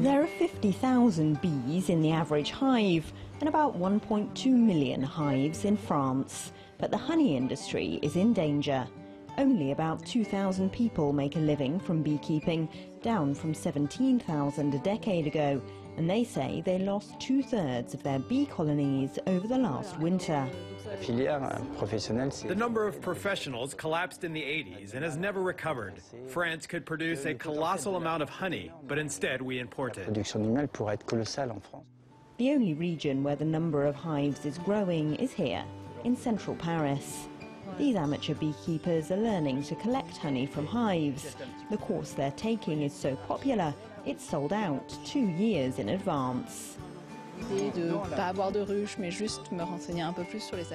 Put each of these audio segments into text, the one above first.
There are 50,000 bees in the average hive and about 1.2 million hives in France. But the honey industry is in danger. Only about 2,000 people make a living from beekeeping, down from 17,000 a decade ago, and they say they lost 2/3 of their bee colonies over the last winter. The number of professionals collapsed in the 80s and has never recovered. France could produce a colossal amount of honey, but instead we import it. The only region where the number of hives is growing is here, in central Paris. These amateur beekeepers are learning to collect honey from hives. The course they're taking is so popular, it's sold out 2 years in advance.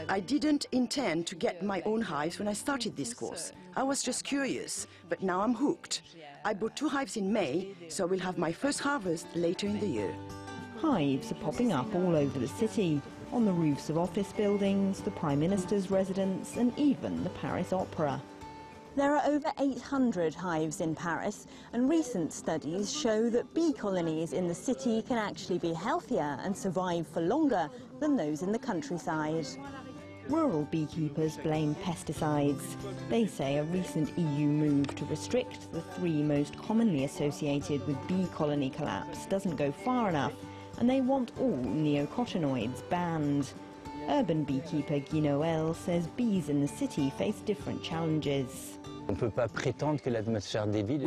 I didn't intend to get my own hives when I started this course. I was just curious, but now I'm hooked. I bought 2 hives in May, so I will have my first harvest later in the year. Hives are popping up all over the city, on the roofs of office buildings, the Prime Minister's residence, and even the Paris Opera. There are over 800 hives in Paris, and recent studies show that bee colonies in the city can actually be healthier and survive for longer than those in the countryside. Rural beekeepers blame pesticides. They say a recent EU move to restrict the 3 most commonly associated with bee colony collapse doesn't go far enough, and they want all neonicotinoids banned. Urban beekeeper Guy Noël says bees in the city face different challenges. We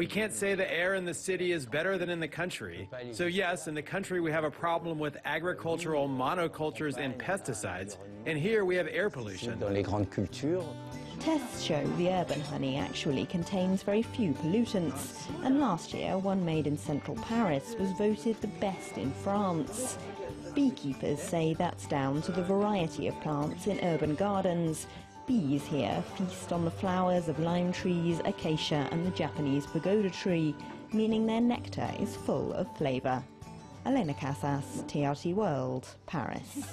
can't say the air in the city is better than in the country. So yes, in the country we have a problem with agricultural monocultures and pesticides, and here we have air pollution. Tests show the urban honey actually contains very few pollutants, and last year one made in central Paris was voted the best in France. Beekeepers say that's down to the variety of plants in urban gardens. Bees here feast on the flowers of lime trees, acacia and the Japanese pagoda tree, meaning their nectar is full of flavour. Elena Casas, TRT World, Paris.